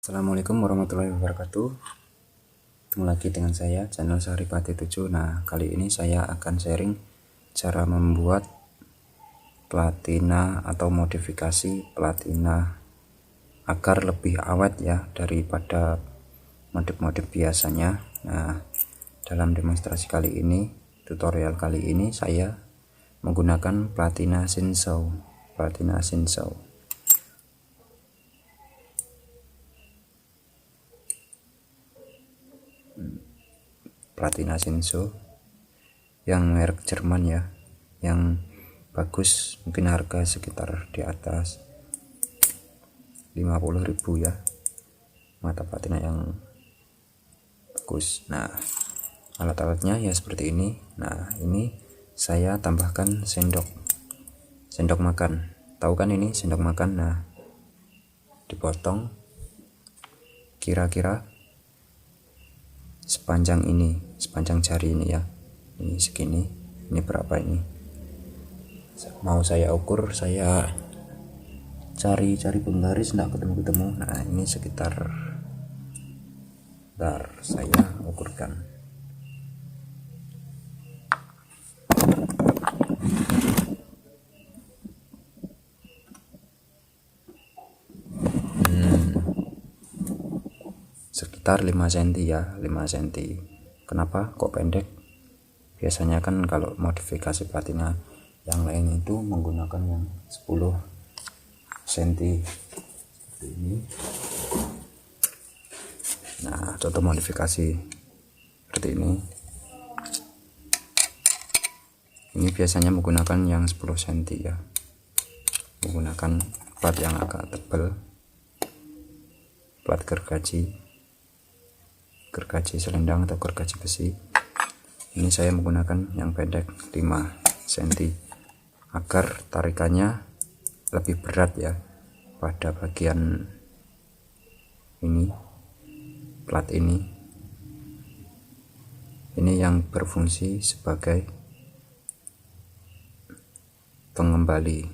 Assalamualaikum warahmatullahi wabarakatuh. Ketemu lagi dengan saya, channel Saripati 7. Nah, kali ini saya akan sharing cara membuat platina atau modifikasi platina agar lebih awet ya daripada modif-modif biasanya. Nah, dalam demonstrasi kali ini, tutorial kali ini saya menggunakan platina Shinsou. Platina Shinsou yang merek Jerman ya, yang bagus, mungkin harga sekitar di atas 50.000 ya, mata platina yang bagus. Nah, alat-alatnya ya seperti ini. Nah, ini saya tambahkan sendok makan, tahu kan ini sendok makan. Nah, dipotong kira-kira sepanjang jari ini ya, ini segini. Ini berapa ini, mau saya ukur, saya cari penggaris enggak ketemu. Nah, ini sekitar, saya ukurkan. Sekitar 5 cm ya, 5 cm. Kenapa kok pendek? Biasanya kan kalau modifikasi platina yang lain itu menggunakan yang 10 cm seperti ini. Nah, contoh modifikasi seperti ini. Ini biasanya menggunakan yang 10 cm ya, menggunakan plat yang agak tebal, plat gergaji selendang atau gergaji besi. Ini saya menggunakan yang pendek 5 cm agar tarikannya lebih berat ya pada bagian ini, plat ini yang berfungsi sebagai pengembali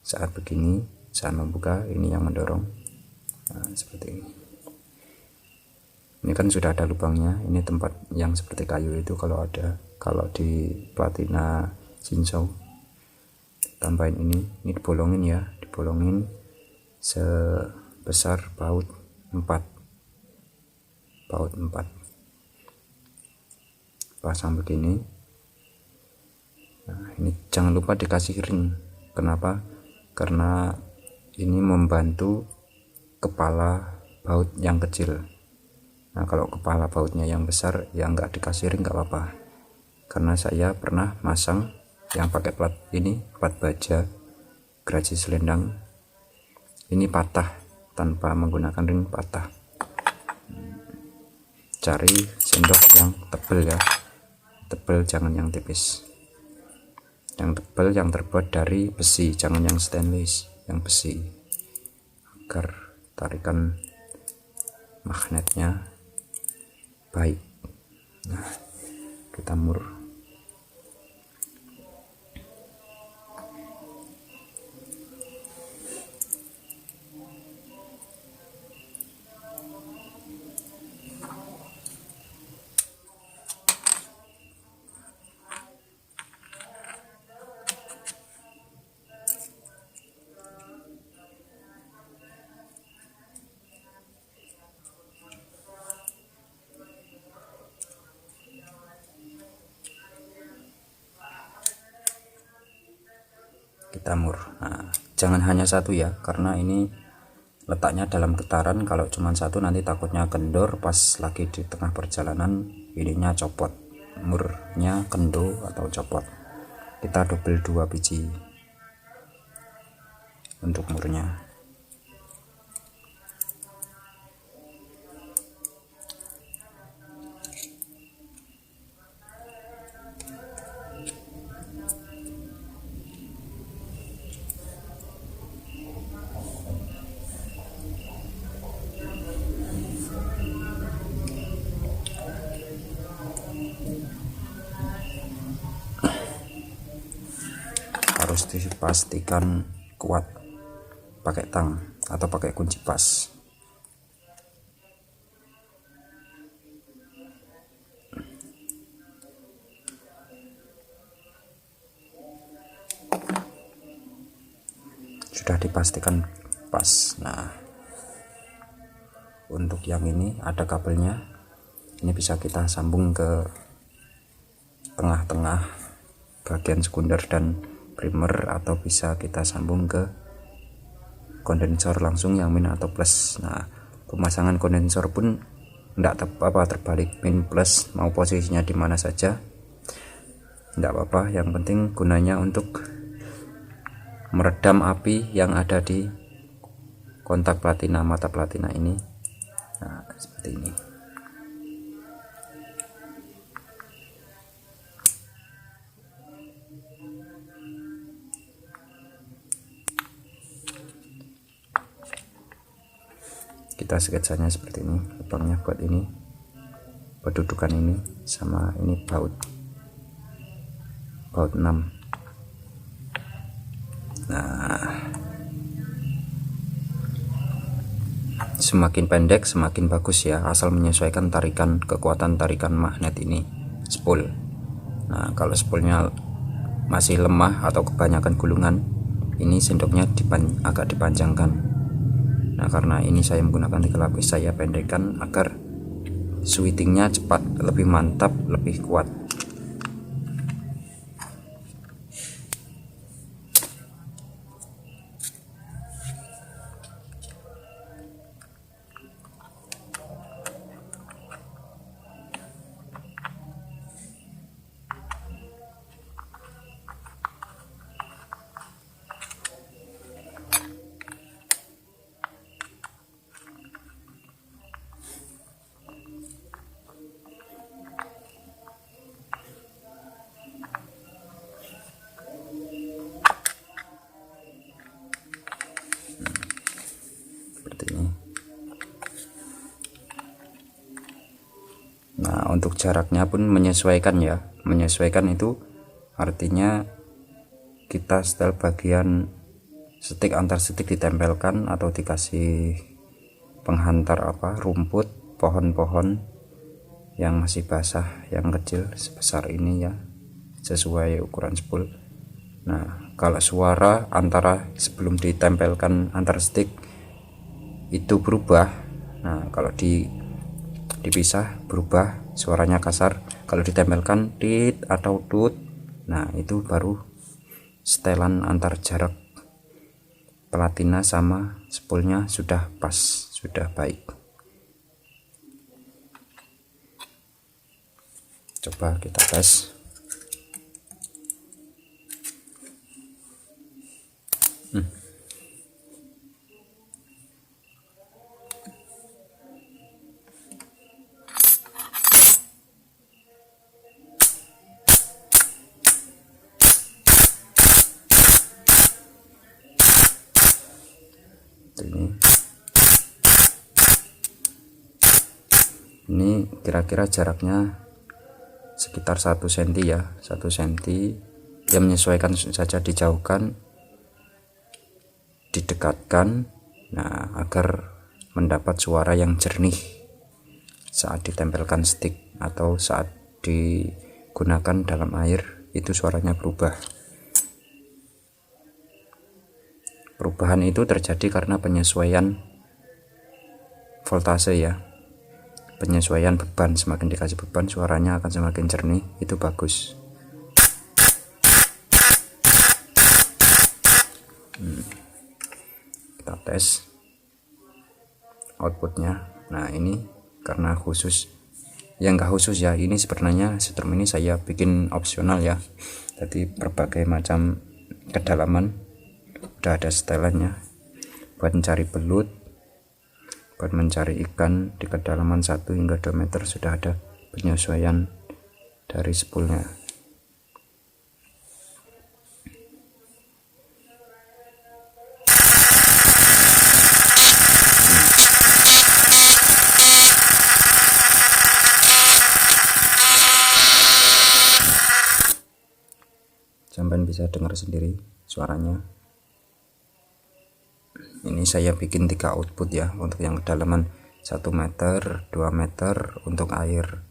saat begini, saat membuka. Ini yang mendorong. Nah, seperti ini. Ini kan sudah ada lubangnya. Ini tempat yang seperti kayu itu kalau di platina Shinsou. Tambahin ini dibolongin ya, sebesar baut 4. Pasang begini. Nah, ini jangan lupa dikasih ring. Kenapa? Karena ini membantu kepala baut yang kecil. Nah, kalau kepala bautnya yang besar ya nggak dikasih ring nggak apa-apa. Karena saya pernah masang yang pakai plat baja gergaji selendang, ini patah tanpa menggunakan ring, patah. Cari sendok yang tebal ya, tebal, jangan yang tipis. Yang tebal, yang terbuat dari besi, jangan yang stainless, yang besi, agar tarikan magnetnya baik. Nah, kita mur. Kita mur. Nah, jangan hanya satu ya, karena ini letaknya dalam getaran. Kalau cuma satu nanti takutnya kendor pas lagi di tengah perjalanan, ininya copot, murnya kendo atau copot. Kita double 2 biji untuk murnya. Harus dipastikan kuat pakai tang atau pakai kunci pas. sudah dipastikan pas. Nah, untuk yang ini ada kabelnya, ini bisa kita sambung ke tengah-tengah bagian sekunder dan primer, atau bisa kita sambung ke kondensor langsung yang min atau plus. Nah, pemasangan kondensor pun tidak terbalik, min plus mau posisinya di mana saja tidak apa-apa, yang penting gunanya untuk meredam api yang ada di kontak platina, mata platina ini. Nah, seperti ini. Kita sketsanya seperti ini, lubangnya buat ini, kedudukan ini, sama ini baut 6. Nah, semakin pendek semakin bagus ya, asal menyesuaikan kekuatan tarikan magnet ini spool. Nah, kalau spoolnya masih lemah atau kebanyakan gulungan, ini sendoknya agak dipanjangkan. Nah, karena ini saya menggunakan 3 lapis, saya pendekkan agar sweetingnya cepat, lebih mantap, lebih kuat. Nah, untuk jaraknya pun menyesuaikan ya. Menyesuaikan itu artinya kita setel bagian stick, antar stick ditempelkan atau dikasih penghantar rumput, pohon-pohon yang masih basah, yang kecil sebesar ini ya, sesuai ukuran spool. Nah, kalau suara antara sebelum ditempelkan antar stick itu berubah, nah kalau dipisah berubah, suaranya kasar. Kalau ditempelkan tit atau tut, nah itu baru setelan antar jarak platina sama spoolnya sudah pas, sudah baik. Coba kita tes. Ini kira-kira jaraknya sekitar 1 cm ya, 1 cm ya, menyesuaikan saja, dijauhkan, didekatkan, nah agar mendapat suara yang jernih saat ditempelkan stick atau saat digunakan dalam air, itu suaranya berubah. Perubahan itu terjadi karena penyesuaian voltase ya, penyesuaian beban. Semakin dikasih beban, suaranya akan semakin jernih, itu bagus. Kita tes outputnya. Nah, ini karena khusus, ya enggak khusus ya, ini sebenarnya setrum ini saya bikin opsional ya, jadi berbagai macam kedalaman udah ada setelannya, buat mencari belut, buat mencari ikan di kedalaman 1 hingga 2 meter sudah ada penyesuaian dari spoolnya. Sampai bisa dengar sendiri suaranya. Ini saya bikin 3 output ya, untuk yang kedalaman 1 meter, 2 meter untuk air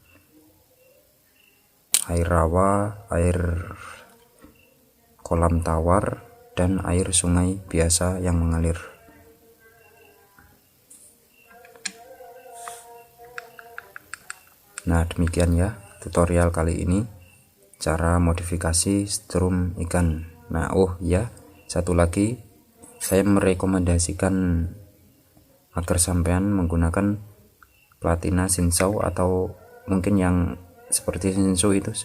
rawa, air kolam tawar, dan air sungai biasa yang mengalir. Nah, demikian ya tutorial kali ini cara modifikasi strum ikan. Nah, oh ya, satu lagi, saya merekomendasikan agar sampean menggunakan Platina Shinshu, atau mungkin yang seperti Shinshu itu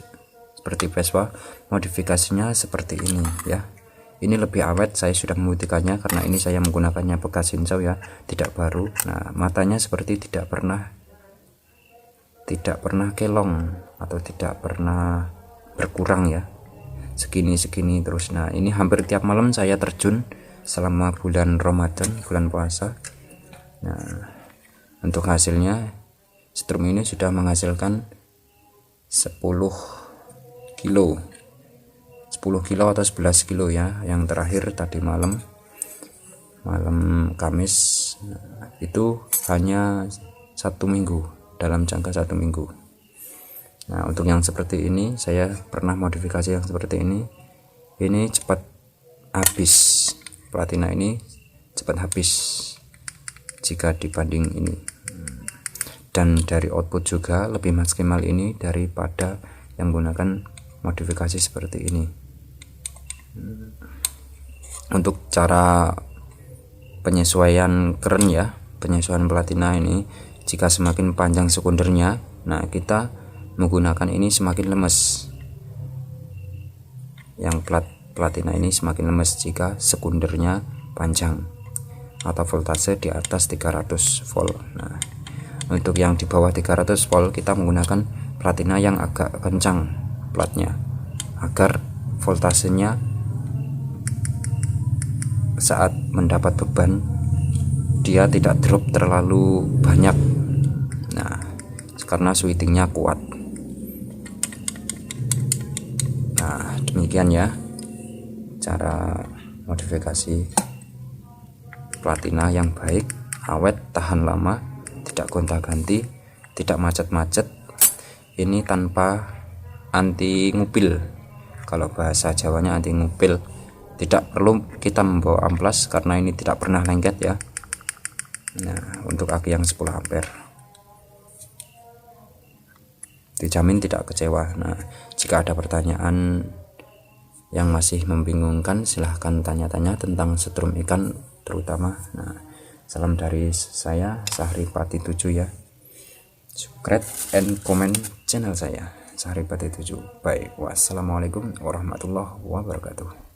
seperti Vespa, modifikasinya seperti ini ya. Ini lebih awet, saya sudah membuktikannya karena ini saya menggunakannya bekas Shinshu ya, tidak baru. Nah, matanya seperti tidak pernah kelong atau tidak pernah berkurang ya, segini terus. Nah, ini hampir tiap malam saya terjun selama bulan Ramadan, bulan puasa. Nah, untuk hasilnya strum ini sudah menghasilkan 10 kilo atau 11 kilo ya, yang terakhir tadi malam Kamis. Nah, itu hanya 1 minggu, dalam jangka 1 minggu. Nah, untuk yang seperti ini saya pernah modifikasi yang seperti ini cepat habis. Platina ini cepat habis jika dibanding ini, dan dari output juga lebih maksimal ini daripada yang menggunakan modifikasi seperti ini. Untuk cara penyesuaian keren ya, penyesuaian Platina ini, jika semakin panjang sekundernya, nah kita menggunakan ini semakin lemes. Yang Platina ini semakin lemes jika sekundernya panjang atau voltase di atas 300 volt. Nah, untuk yang di bawah 300 volt kita menggunakan Platina yang agak kencang platnya, agar voltasenya saat mendapat beban dia tidak drop terlalu banyak. Nah, karena swittingnya kuat. Nah, demikian ya cara modifikasi Platina yang baik, awet, tahan lama, tidak gonta-ganti, tidak macet-macet. Ini tanpa anti ngupil, kalau bahasa Jawanya anti ngupil. Tidak perlu kita membawa amplas karena ini tidak pernah lengket ya. Nah, untuk aki yang 10 ampere dijamin tidak kecewa. Nah, jika ada pertanyaan yang masih membingungkan, silahkan tanya-tanya tentang strum ikan terutama. Nah, salam dari saya, Sahripati 7 ya. Subscribe and comment channel saya, Sahripati 7. Baik, wassalamualaikum warahmatullahi wabarakatuh.